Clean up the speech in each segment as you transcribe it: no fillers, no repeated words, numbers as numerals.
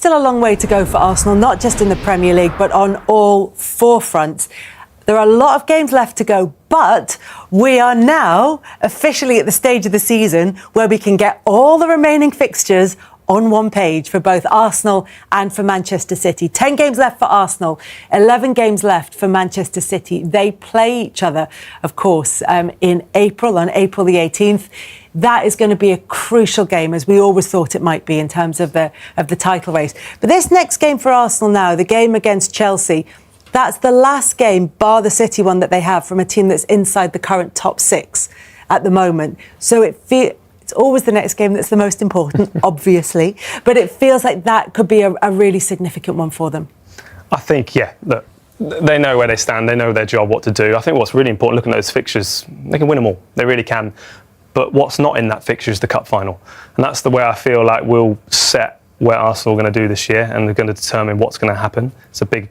still a long way to go for Arsenal, not just in the Premier League, but on all four fronts. There are a lot of games left to go, but we are now officially at the stage of the season where we can get all the remaining fixtures on one page for both Arsenal and for Manchester City. 10 games left for Arsenal, 11 games left for Manchester City. They play each other, of course, in April, on April the 18th. That is going to be a crucial game, as we always thought it might be in terms of the title race. But this next game for Arsenal now, the game against Chelsea, that's the last game, bar the City one, that they have from a team that's inside the current top six at the moment. So it's always the next game that's the most important, obviously. But it feels like that could be a really significant one for them. I think, look, they know where they stand. They know their job, what to do. I think what's really important, looking at those fixtures, they can win them all. They really can. But what's not in that fixture is the cup final. And that's the way I feel like we'll set where Arsenal are going to do this year, and they're going to determine what's going to happen. It's a big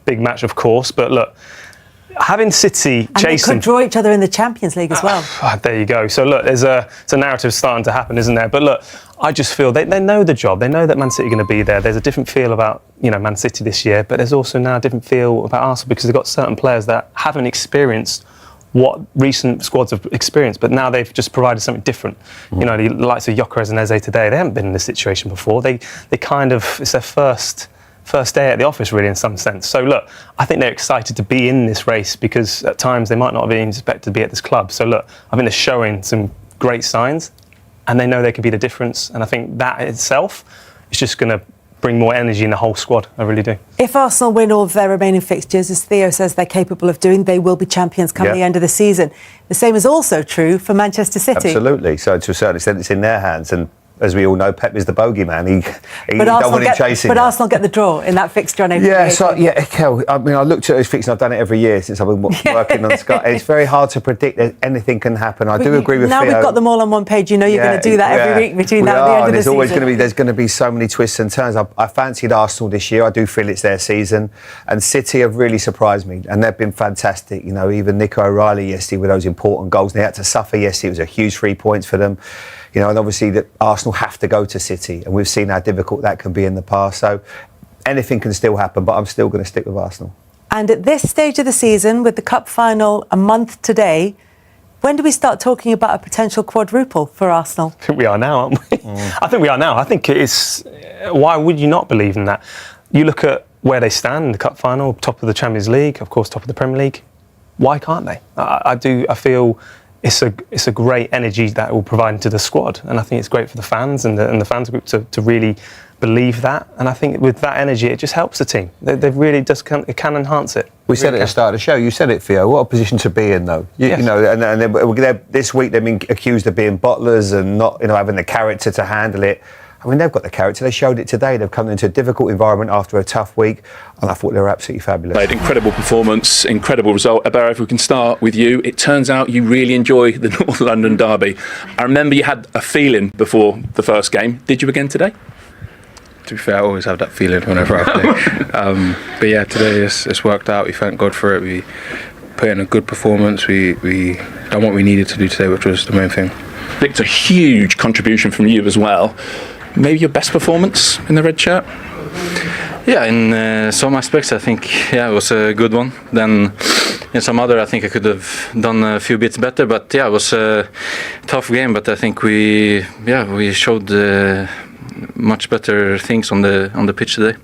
match, of course. But look, having City chasing... And they could draw each other in the Champions League as well. There you go. So look, it's a narrative starting to happen, isn't there? But look, I just feel they know the job. They know that Man City are going to be there. There's a different feel about Man City this year, but there's also now a different feel about Arsenal because they've got certain players that haven't experienced what recent squads have experienced, but now they've just provided something different. The likes of Gyökeres and Eze today, they haven't been in this situation before. They kind of, it's their first day at the office, really, in some sense. So look, I think they're excited to be in this race because at times they might not have been expected to be at this club. So look, I think they're showing some great signs and they know they can be the difference. And I think that itself is just going to bring more energy in the whole squad. I really do. If Arsenal win all of their remaining fixtures, as Theo says they're capable of doing, they will be champions come the end of the season. The same is also true for Manchester City. Absolutely. So to a certain extent, it's in their hands. And as we all know, Pep is the bogeyman. He don't want him chasing. But Arsenal get the draw in that fixture on April. Kel, I mean, I looked at those fixtures. I've done it every year since I've been working on Sky. It's very hard to predict that anything can happen. I do agree with Theo. Now we've got them all on one page. You're going to do that every week between now and the end of the season. There's going to be so many twists and turns. I fancied Arsenal this year. I do feel it's their season. And City have really surprised me. And they've been fantastic. Even Nico O'Reilly yesterday with those important goals. And they had to suffer yesterday. It was a huge 3 points for them. And obviously that Arsenal have to go to City, and we've seen how difficult that can be in the past. So anything can still happen, but I'm still going to stick with Arsenal. And at this stage of the season, with the cup final a month today, when do we start talking about a potential quadruple for Arsenal? I think we are now, aren't we? I think we are now. I think it is. Why would you not believe in that? You look at where they stand in the cup final, top of the Champions League, of course, top of the Premier League. Why can't they? I feel it's a great energy that will provide into the squad, and I think it's great for the fans and the fans group to really believe that. And I think with that energy, it just helps the team. They really it can enhance it. We said at the start of the show. You said it, Theo. What a position to be in, though. And this week they've been accused of being bottlers and not, having the character to handle it. I mean, they've got the character. They showed it today. They've come into a difficult environment after a tough week, and I thought they were absolutely fabulous. Played incredible performance, incredible result. Abera, if we can start with you. It turns out you really enjoy the North London derby. I remember you had a feeling before the first game. Did you again today? To be fair, I always have that feeling whenever I play. But yeah, today it's worked out. We thank God for it. We put in a good performance. We done what we needed to do today, which was the main thing. Victor, huge contribution from you as well. Maybe your best performance in the red shirt? Yeah, in some aspects I think it was a good one. Then in some other I think I could have done a few bits better, but it was a tough game. But I think we showed much better things on the pitch today.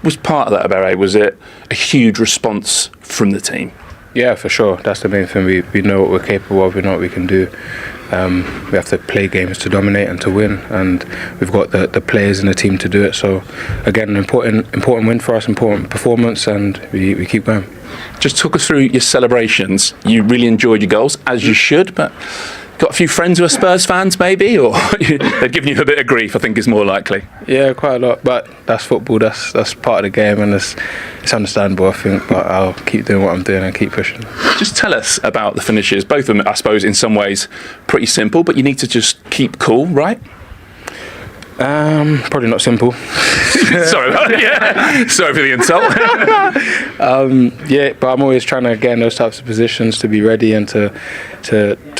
Was part of that, Abere, was it a huge response from the team? Yeah, for sure. That's the main thing. We know what we're capable of. We know what we can do. We have to play games to dominate and to win, and we've got the players in the team to do it. So again, an important win for us, important performance, and we keep going. Just talk us through your celebrations. You really enjoyed your goals, as you should, but got a few friends who are Spurs fans maybe, or they've given you a bit of grief, I think is more likely. Yeah, quite a lot, but that's football, that's part of the game, and it's understandable, I think, but I'll keep doing what I'm doing and keep pushing. Just tell us about the finishes. Both of them, I suppose, in some ways pretty simple, but you need to just keep cool, right? Probably not simple. Sorry, sorry for the insult. Yeah, but I'm always trying to get in those types of positions to be ready and to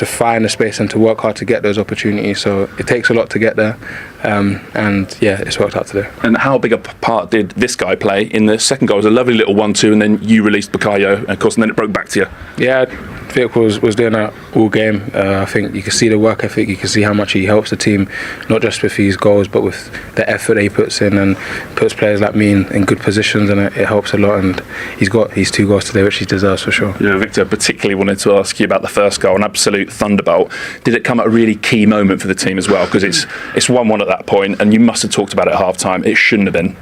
find a space and to work hard to get those opportunities. So it takes a lot to get there, and yeah, it's worked out today. And how big a part did this guy play in the second goal? It was a lovely little 1-2, and then you released Bukayo, and of course, and then it broke back to you. Yeah, Vic was doing that all game. I think you can see the work ethic. You can see how much he helps the team, not just with his goals, but with the effort that he puts in and puts players like me in good positions, and it helps a lot. And he's got his 2 goals today, which he deserves for sure. Yeah, Victor, particularly wanted to ask you about the first goal, an absolute thunderbolt. Did it come at a really key moment for the team as well? Because it's 1-1 at that point, and you must have talked about it at half time. It shouldn't have been.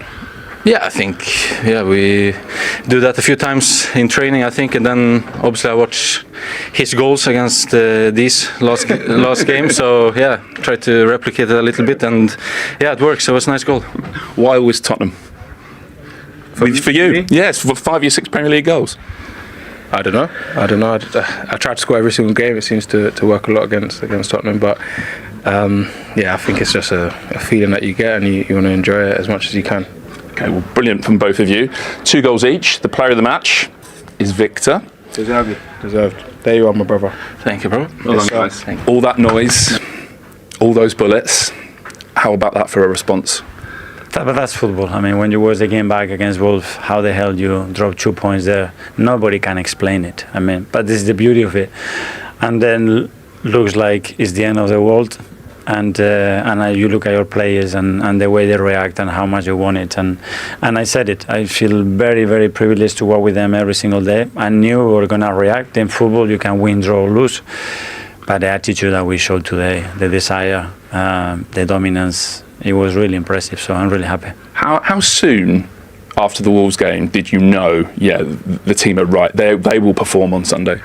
Yeah, I think we do that a few times in training. I think, and then obviously I watch his goals against these last game. So yeah, try to replicate it a little bit, and yeah, it works. So it was a nice goal. Why always Tottenham? For you? Yes, for 5 or 6 Premier League goals. I don't know. I try to score every single game. It seems to work a lot against Tottenham, but yeah, I think it's just a feeling that you get, and you want to enjoy it as much as you can. Okay, well, brilliant from both of you. 2 goals each. The player of the match is Victor. Deserved. There you are, my brother. Thank you, bro. Well done, guys. All that noise, all those bullets. How about that for a response? But that's football. I mean, when you watch the game back against Wolves, how the hell you drop 2 points there? Nobody can explain it. I mean, but this is the beauty of it. And then looks like it's the end of the world. And you look at your players and the way they react and how much they want it. And I said it. I feel very, very privileged to work with them every single day. I knew we were going to react. In football, you can win, draw, or lose. But the attitude that we showed today, the desire, the dominance, it was really impressive. So I'm really happy. How soon after the Wolves game did you know, yeah, the team are right, they will perform on Sunday?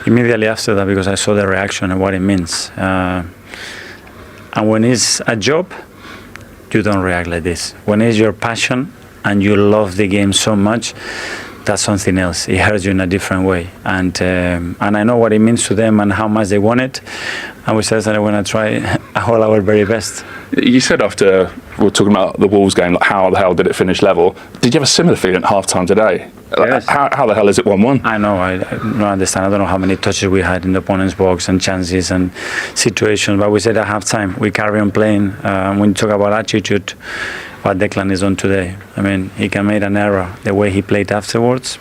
Immediately after that, because I saw the reaction and what it means. And when it's a job, you don't react like this. When it's your passion and you love the game so much, that's something else. It hurts you in a different way. And I know what it means to them and how much they want it. And we said that I want to try all our very best. You said after we were talking about the Wolves game, like how the hell did it finish level? Did you have a similar feeling at half time today? Yes. How the hell is it 1-1? I know, I don't understand. I don't know how many touches we had in the opponent's box and chances and situations, but we said at half time, we carry on playing. When you talk about attitude, what Declan is on today, I mean, he can make an error. The way he played afterwards,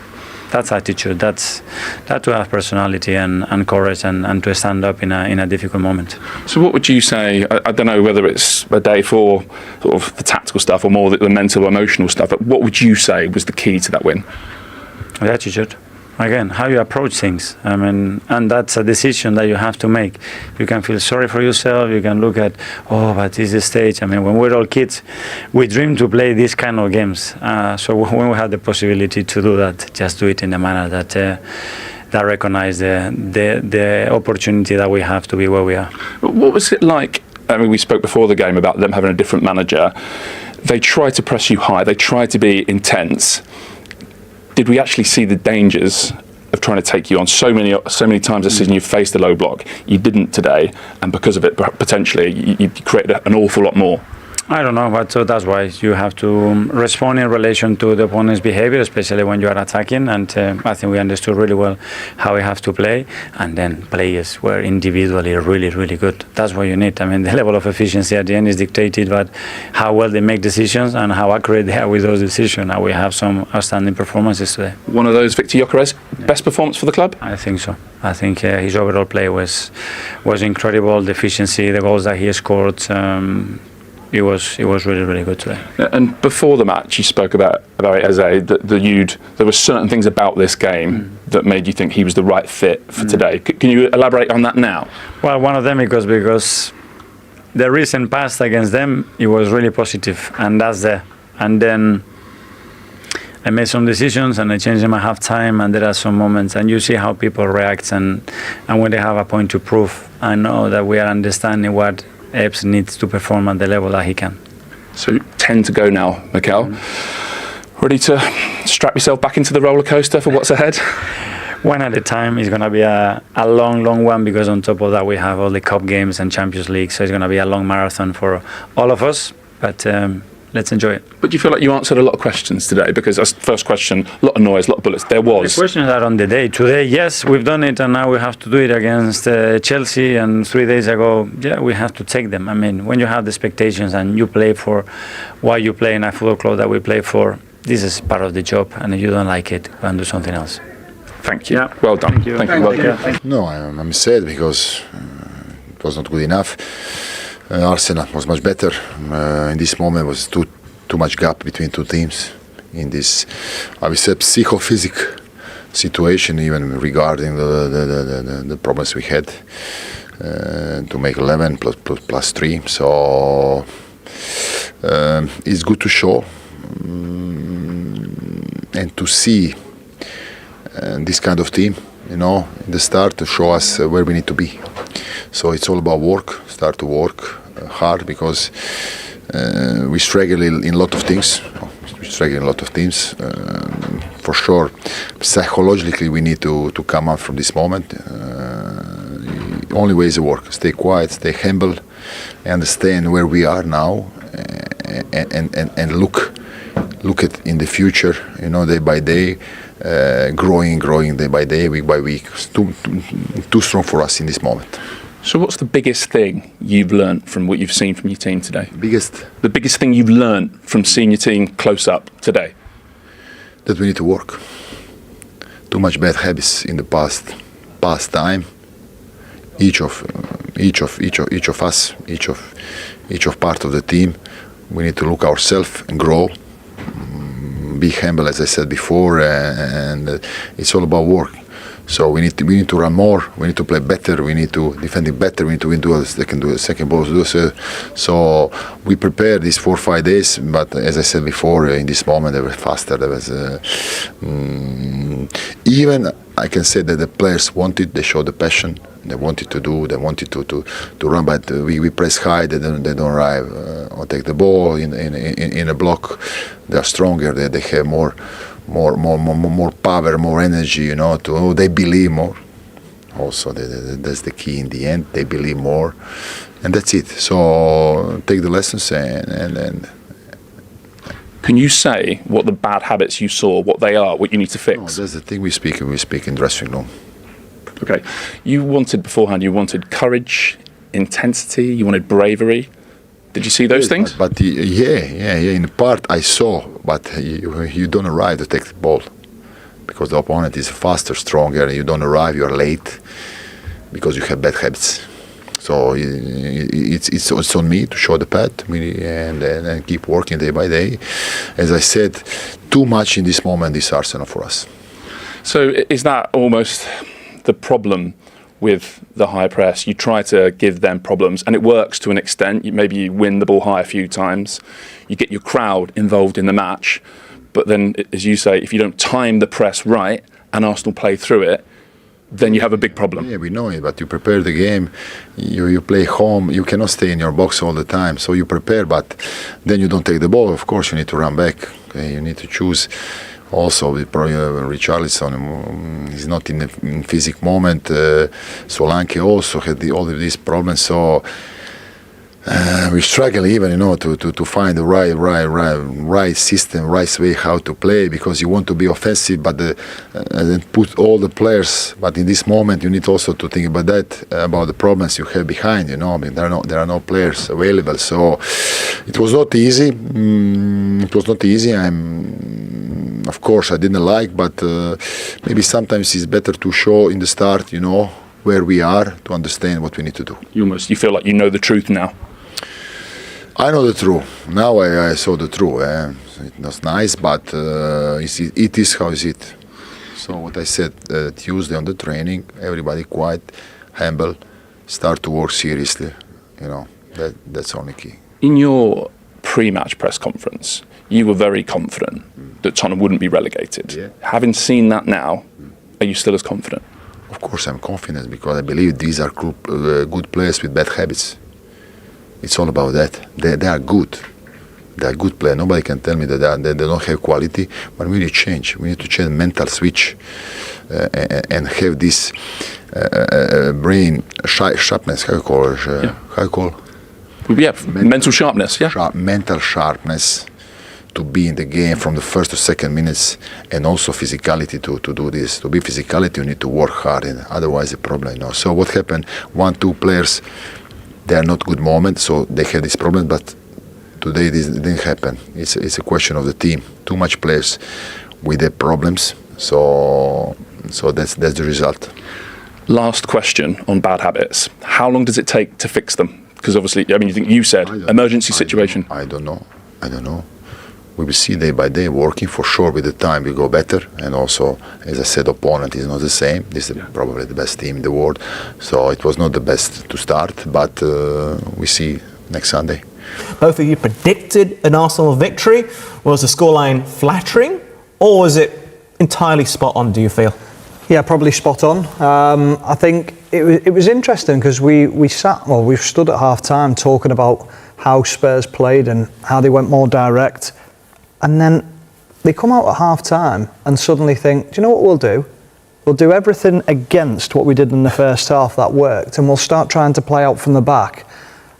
that's attitude. That's to have personality and courage and to stand up in a difficult moment. So what would you say, I don't know whether it's a day for sort of the tactical stuff or more the mental, emotional stuff, but what would you say was the key to that win? The attitude. Again, how you approach things. I mean, and that's a decision that you have to make. You can feel sorry for yourself. You can look at, but this is the stage. I mean, when we're all kids, we dream to play these kind of games. So when we have the possibility to do that, just do it in a manner that recognize the opportunity that we have to be where we are. What was it like? I mean, we spoke before the game about them having a different manager. They try to press you high. They try to be intense. Did we actually see the dangers of trying to take you on so many times this season? You've faced the low block. You didn't today, and because of it, potentially you created an awful lot more. I don't know, but so that's why you have to respond in relation to the opponent's behavior, especially when you are attacking. And I think we understood really well how we have to play. And then players were individually really, really good. That's what you need. I mean, the level of efficiency at the end is dictated by how well they make decisions and how accurate they are with those decisions. And we have some outstanding performances today. One of those, Victor Gyökeres, best performance for the club? I think so. I think his overall play was incredible. The efficiency, the goals that he scored. It was really, really good today. And before the match, you spoke about Eze, there were certain things about this game that made you think he was the right fit for today. Can you elaborate on that now? Well, one of them because the recent past against them, it was really positive, and that's there. And then I made some decisions and I changed them at half time, and there are some moments and you see how people react and when they have a point to prove. I know that we are understanding what Epps needs to perform at the level that he can. So 10 to go now, Mikel. Ready to strap yourself back into the roller coaster for what's ahead? one at a time. It's going to be a long one, because on top of that we have all the cup games and Champions League, so it's going to be a long marathon for all of us, but let's enjoy it. But do you feel like you answered a lot of questions today? Because that's the first question, a lot of noise, a lot of bullets. There was. The questions are on the day. Today, yes, we've done it, and now we have to do it against Chelsea, and 3 days ago, yeah, we have to take them. I mean, when you have the expectations and you play for why you play in a football club that we play for, this is part of the job, and if you don't like it, go and do something else. Thank you. Yeah. Well done. Thank you. Thank you. Well done. No, I'm sad because it was not good enough. Arsenal was much better. In this moment was too much gap between two teams. In this, I would say, psychophysic situation, even regarding the problems we had to make 11 plus 3. So it's good to show and to see this kind of team, in the start, to show us where we need to be. So it's all about work. Start to work hard, because we struggle in a lot of things. We struggle in a lot of things. For sure, psychologically, we need to come up from this moment. The only way is to work. Stay quiet, stay humble, understand where we are now, and look at in the future. Day by day, growing day by day, week by week. It's too strong for us in this moment. So what's the biggest thing you've learned from what you've seen from your team today? The biggest thing you've learned from seeing your team close up today? That we need to work. Too much bad habits in the past time. Each of us, each of part of the team, we need to look ourselves and grow. Be humble, as I said before, and it's all about work. So we need to run more. We need to play better. We need to defend it better. We need to win duels. They can do a second balls. So we prepared these 4 or 5 days. But as I said before, in this moment they were faster. There was even I can say that the players wanted. They showed the passion. They wanted to do. They wanted to run. But we press high. They don't arrive or take the ball in a block. They are stronger. They have more power, more energy, they believe more. Also, that's the key in the end. They believe more, and that's it. So take the lessons and Can you say what the bad habits you saw, what they are, what you need to fix? No, that's the thing we speak in dressing room. Okay. You wanted courage, intensity, you wanted bravery. Did you see those things? But yeah. In part I saw, but you don't arrive to take the ball, because the opponent is faster, stronger, and you don't arrive. You are late because you have bad habits. So it's on me to show the path and keep working day by day. As I said, too much in this moment is Arsenal for us. So is that almost the problem with the high press? You try to give them problems, and it works to an extent. Maybe you win the ball high a few times, you get your crowd involved in the match, but then, as you say, if you don't time the press right and Arsenal play through it, then you have a big problem. Yeah, we know it, but you prepare the game, you play home, you cannot stay in your box all the time, so you prepare, but then you don't take the ball. Of course, you need to run back, okay? You need to choose. Also, with Richarlison, he's not in the physical moment. Solanke also had all of these problems. So we struggle even, to find the right system, right way how to play, because you want to be offensive, but and put all the players. But in this moment, you need also to think about that, about the problems you have behind. I mean, there are no players available. So it was not easy. Of course, I didn't like, but maybe sometimes it's better to show in the start, where we are, to understand what we need to do. You feel like you know the truth now. I know the truth. Now I saw the truth. It was nice, but it is how is it. So what I said Tuesday on the training, everybody quiet, humble, start to work seriously. That's only key. In your pre-match press conference, you were very confident that Tottenham wouldn't be relegated. Yeah. Having seen that now, are you still as confident? Of course I'm confident, because I believe these are good players with bad habits. It's all about that. They are good. They are good players. Nobody can tell me that they don't have quality. But we need to change. We need to change mental switch and have this brain sharpness. How you call it? How you call? Mental sharpness. Yeah. Mental sharpness to be in the game from the first to second minutes, and also physicality to do this. To be physicality, you need to work hard, and otherwise a problem. So what happened? 1-2 players, they are not good moments, so they have this problem. But today this didn't happen. It's a question of the team. Too much players with their problems. So that's the result. Last question on bad habits. How long does it take to fix them? Because obviously, you said emergency situation. I don't know. We will see day by day working. For sure, with the time we go better. And also, as I said, opponent is not the same. This is probably the best team in the world. So it was not the best to start, but we see next Sunday. Both of you predicted an Arsenal victory. Was the scoreline flattering, or was it entirely spot on, do you feel? Yeah, probably spot on. I think it was interesting because we stood at half time talking about how Spurs played and how they went more direct, and then they come out at half time and suddenly think, do you know what we'll do? We'll do everything against what we did in the first half that worked, and we'll start trying to play out from the back.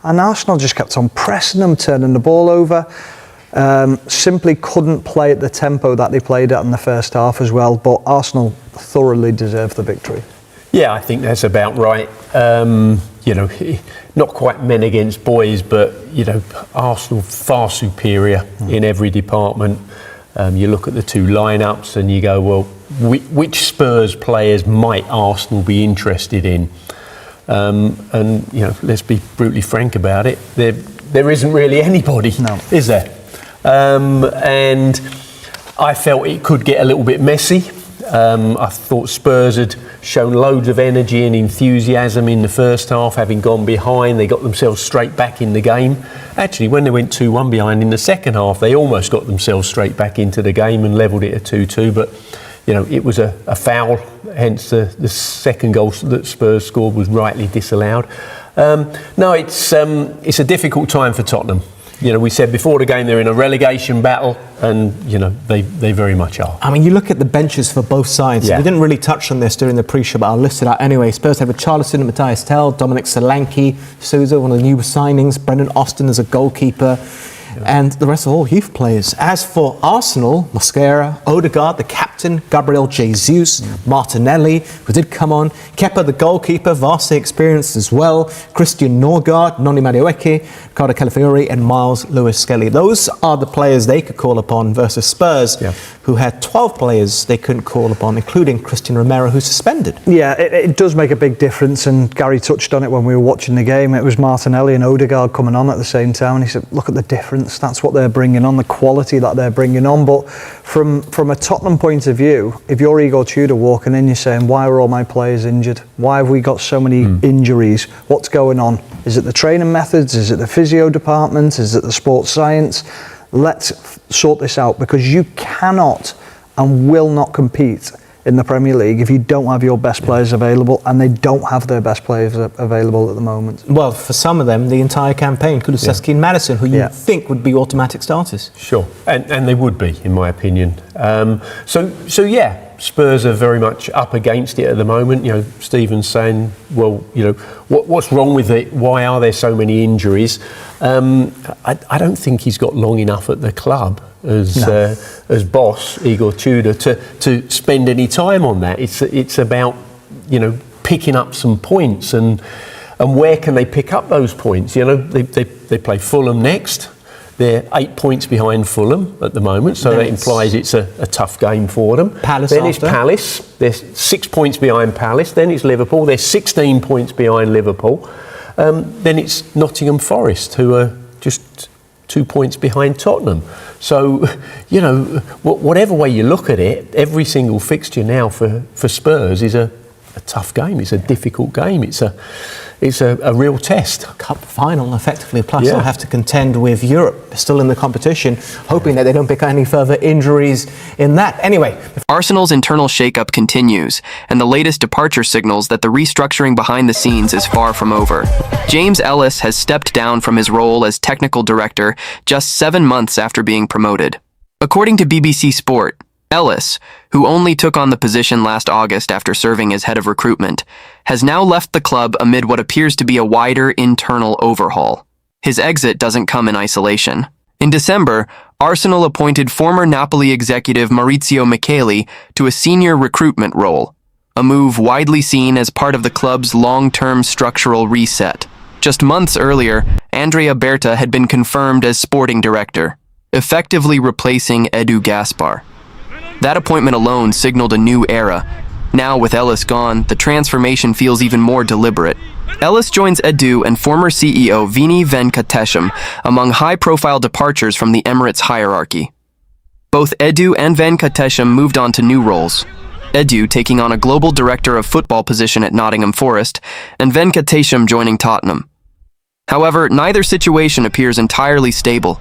And Arsenal just kept on pressing them, turning the ball over. Simply couldn't play at the tempo that they played at in the first half as well, but Arsenal thoroughly deserved the victory. Yeah, I think that's about right. Not quite men against boys, but Arsenal far superior in every department. You look at the two lineups and you go, well, which Spurs players might Arsenal be interested in? And let's be brutally frank about it. There isn't really anybody, is there? And I felt it could get a little bit messy. I thought Spurs had shown loads of energy and enthusiasm in the first half, having gone behind. They got themselves straight back in the game. Actually, when they went 2-1 behind in the second half, they almost got themselves straight back into the game and levelled it at 2-2. But, it was a foul, hence the second goal that Spurs scored was rightly disallowed. It's a difficult time for Tottenham. We said before the game they're in a relegation battle, and they very much are. You look at the benches for both sides. Yeah. We didn't really touch on this during the pre-show, but I'll list it out anyway. Spurs have Richarlison, Matthias Tell, Dominic Solanke, Sousa, one of the new signings, Brendan Austin as a goalkeeper, and the rest are all youth players. As for Arsenal, Mosquera, Odegaard, the captain, Gabriel Jesus, Martinelli, who did come on, Kepa, the goalkeeper, vastly experienced as well, Christian Norgard, Noni Madueke, Ricardo Calafiori, and Miles Lewis-Skelly. Those are the players they could call upon versus Spurs, who had 12 players they couldn't call upon, including Christian Romero, who's suspended. Yeah, it does make a big difference, and Gary touched on it when we were watching the game. It was Martinelli and Odegaard coming on at the same time, and he said, look at the difference. That's what they're bringing on, the quality that they're bringing on. But from a Tottenham point of view, if you're Igor Tudor walking in, you're saying, why are all my players injured? Why have we got so many injuries? What's going on? Is it the training methods? Is it the physio department? Is it the sports science? Let's sort this out, because you cannot and will not compete in the Premier League if you don't have your best players available, and they don't have their best players available at the moment. Well, for some of them, the entire campaign, Kulusevski and Maddison, who you think would be automatic starters. Sure, and they would be, in my opinion. Spurs are very much up against it at the moment. Stephen's saying, well, what's wrong with it? Why are there so many injuries? I don't think he's got long enough at the club as boss, Igor Tudor, to spend any time on that. It's about picking up some points, and where can they pick up those points? They play Fulham next. They're 8 points behind Fulham at the moment, so that implies it's a tough game for them. Then it's Palace. They're 6 points behind Palace. Then it's Liverpool. They're 16 points behind Liverpool. Then it's Nottingham Forest, who are just 2 points behind Tottenham. So, whatever way you look at it, every single fixture now for Spurs is a a tough game. It's a difficult game. It's a real test. Cup final, effectively. Plus, Yeah. they'll have to contend with Europe, still in the competition, hoping that they don't pick up any further injuries in that. Anyway, Arsenal's internal shakeup continues, and the latest departure signals that the restructuring behind the scenes is far from over. James Ellis has stepped down from his role as technical director just 7 months after being promoted. According to BBC Sport, Ellis, who only took on the position last August after serving as head of recruitment, has now left the club amid what appears to be a wider internal overhaul. His exit doesn't come in isolation. In December, Arsenal appointed former Napoli executive Maurizio Micheli to a senior recruitment role, a move widely seen as part of the club's long-term structural reset. Just months earlier, Andrea Berta had been confirmed as sporting director, effectively replacing Edu Gaspar. That appointment alone signaled a new era. Now, with Ellis gone, the transformation feels even more deliberate. Ellis joins Edu and former CEO Vini Venkatesham among high-profile departures from the Emirates hierarchy. Both Edu and Venkatesham moved on to new roles. Edu taking on a global director of football position at Nottingham Forest, and Venkatesham joining Tottenham. However, neither situation appears entirely stable.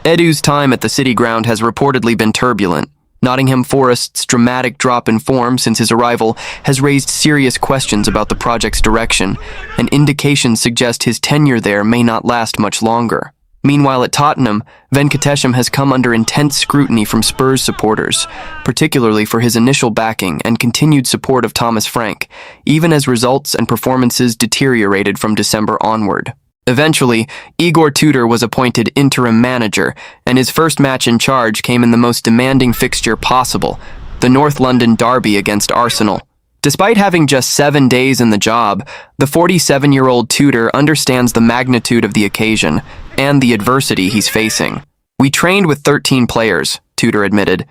Edu's time at the City Ground has reportedly been turbulent. Nottingham Forest's dramatic drop in form since his arrival has raised serious questions about the project's direction, and indications suggest his tenure there may not last much longer. Meanwhile, at Tottenham, Venkatesham has come under intense scrutiny from Spurs supporters, particularly for his initial backing and continued support of Thomas Frank, even as results and performances deteriorated from December onward. Eventually, Igor Tudor was appointed interim manager, and his first match in charge came in the most demanding fixture possible, the North London derby against Arsenal. Despite having just 7 days in the job, the 47-year-old Tudor understands the magnitude of the occasion and the adversity he's facing. "We trained with 13 players," Tudor admitted.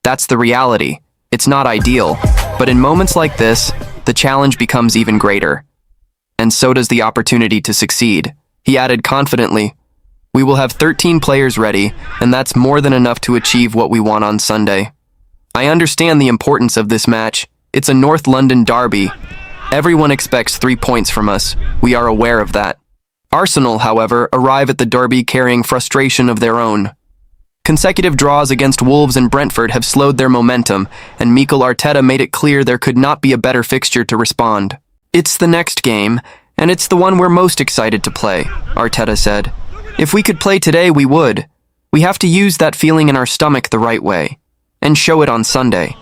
"That's the reality. It's not ideal, but in moments like this, the challenge becomes even greater. And so does the opportunity to succeed." He added confidently, "We will have 13 players ready, and that's more than enough to achieve what we want on Sunday. I understand the importance of this match. It's a North London derby. Everyone expects 3 points from us. We are aware of that." Arsenal, however, arrive at the derby carrying frustration of their own. Consecutive draws against Wolves and Brentford have slowed their momentum, and Mikel Arteta made it clear there could not be a better fixture to respond. "It's the next game, and it's the one we're most excited to play," Arteta said. "If we could play today, we would. We have to use that feeling in our stomach the right way, and show it on Sunday."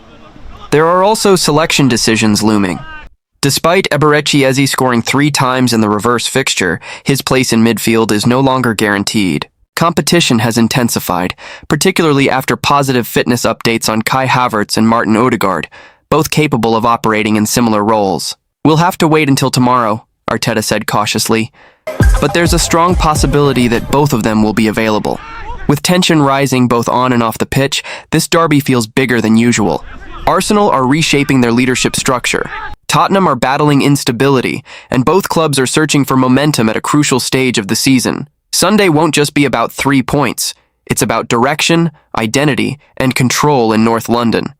There are also selection decisions looming. Despite Eberechi Eze scoring 3 times in the reverse fixture, his place in midfield is no longer guaranteed. Competition has intensified, particularly after positive fitness updates on Kai Havertz and Martin Odegaard, both capable of operating in similar roles. "We'll have to wait until tomorrow," Arteta said cautiously. "But there's a strong possibility that both of them will be available." With tension rising both on and off the pitch, this derby feels bigger than usual. Arsenal are reshaping their leadership structure. Tottenham are battling instability, and both clubs are searching for momentum at a crucial stage of the season. Sunday won't just be about 3 points. It's about direction, identity, and control in North London.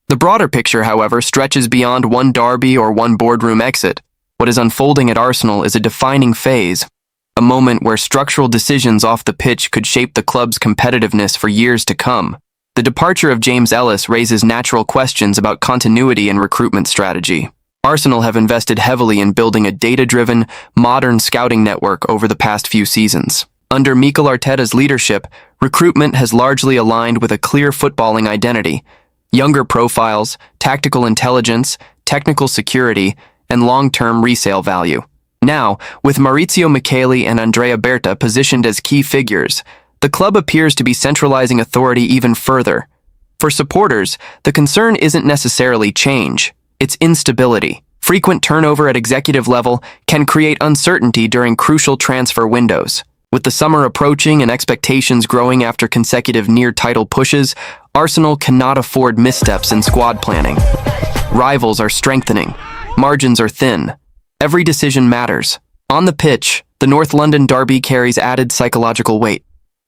The broader picture, however, stretches beyond one derby or one boardroom exit. What is unfolding at Arsenal is a defining phase, a moment where structural decisions off the pitch could shape the club's competitiveness for years to come. The departure of James Ellis raises natural questions about continuity and recruitment strategy. Arsenal have invested heavily in building a data-driven, modern scouting network over the past few seasons. Under Mikel Arteta's leadership, recruitment has largely aligned with a clear footballing identity: younger profiles, tactical intelligence, technical security, and long-term resale value. Now, with Maurizio Micheli and Andrea Berta positioned as key figures, the club appears to be centralizing authority even further. For supporters, the concern isn't necessarily change, it's instability. Frequent turnover at executive level can create uncertainty during crucial transfer windows. With the summer approaching and expectations growing after consecutive near-title pushes, Arsenal cannot afford missteps in squad planning. Rivals are strengthening. Margins are thin. Every decision matters. On the pitch, the North London derby carries added psychological weight.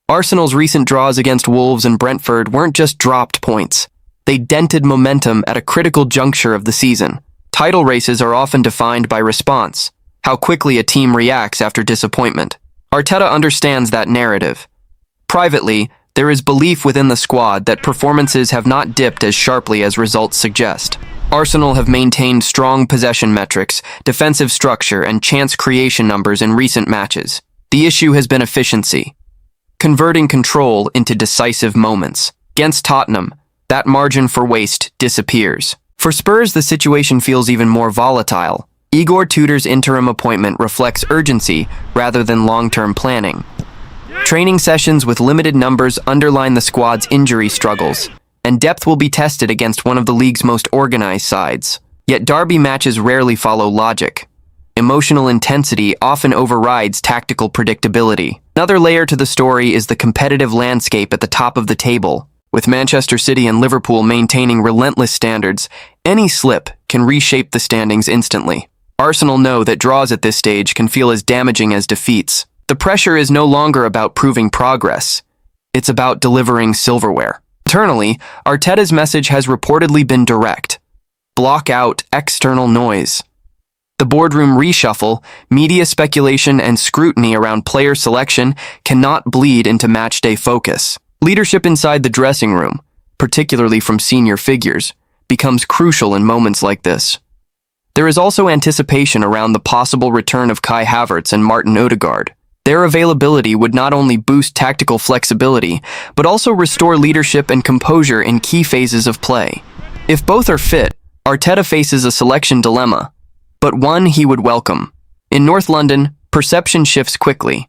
Arsenal's recent draws against Wolves and Brentford weren't just dropped points. They dented momentum at a critical juncture of the season. Title races are often defined by response, how quickly a team reacts after disappointment. Arteta understands that narrative. Privately, there is belief within the squad that performances have not dipped as sharply as results suggest. Arsenal have maintained strong possession metrics, defensive structure, and chance creation numbers in recent matches. The issue has been efficiency, converting control into decisive moments. Against Tottenham, that margin for waste disappears. For Spurs, the situation feels even more volatile. Igor Tudor's interim appointment reflects urgency rather than long-term planning. Training sessions with limited numbers underline the squad's injury struggles, and depth will be tested against one of the league's most organized sides. Yet derby matches rarely follow logic. Emotional intensity often overrides tactical predictability. Another layer to the story is the competitive landscape at the top of the table. With Manchester City and Liverpool maintaining relentless standards, any slip can reshape the standings instantly. Arsenal know that draws at this stage can feel as damaging as defeats. The pressure is no longer about proving progress. It's about delivering silverware. Internally, Arteta's message has reportedly been direct. Block out external noise. The boardroom reshuffle, media speculation, and scrutiny around player selection cannot bleed into matchday focus. Leadership inside the dressing room, particularly from senior figures, becomes crucial in moments like this. There is also anticipation around the possible return of Kai Havertz and Martin Odegaard. Their availability would not only boost tactical flexibility, but also restore leadership and composure in key phases of play. If both are fit, Arteta faces a selection dilemma, but one he would welcome. In North London, perception shifts quickly.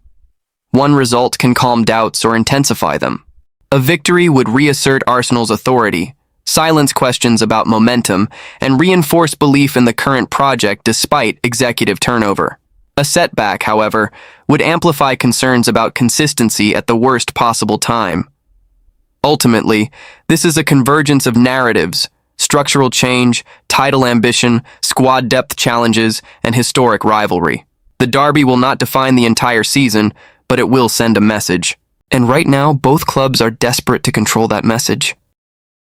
One result can calm doubts or intensify them. A victory would reassert Arsenal's authority, silence questions about momentum, and reinforce belief in the current project despite executive turnover. A setback, however, would amplify concerns about consistency at the worst possible time. Ultimately, this is a convergence of narratives, structural change, title ambition, squad depth challenges, and historic rivalry. The derby will not define the entire season, but it will send a message. And right now, both clubs are desperate to control that message.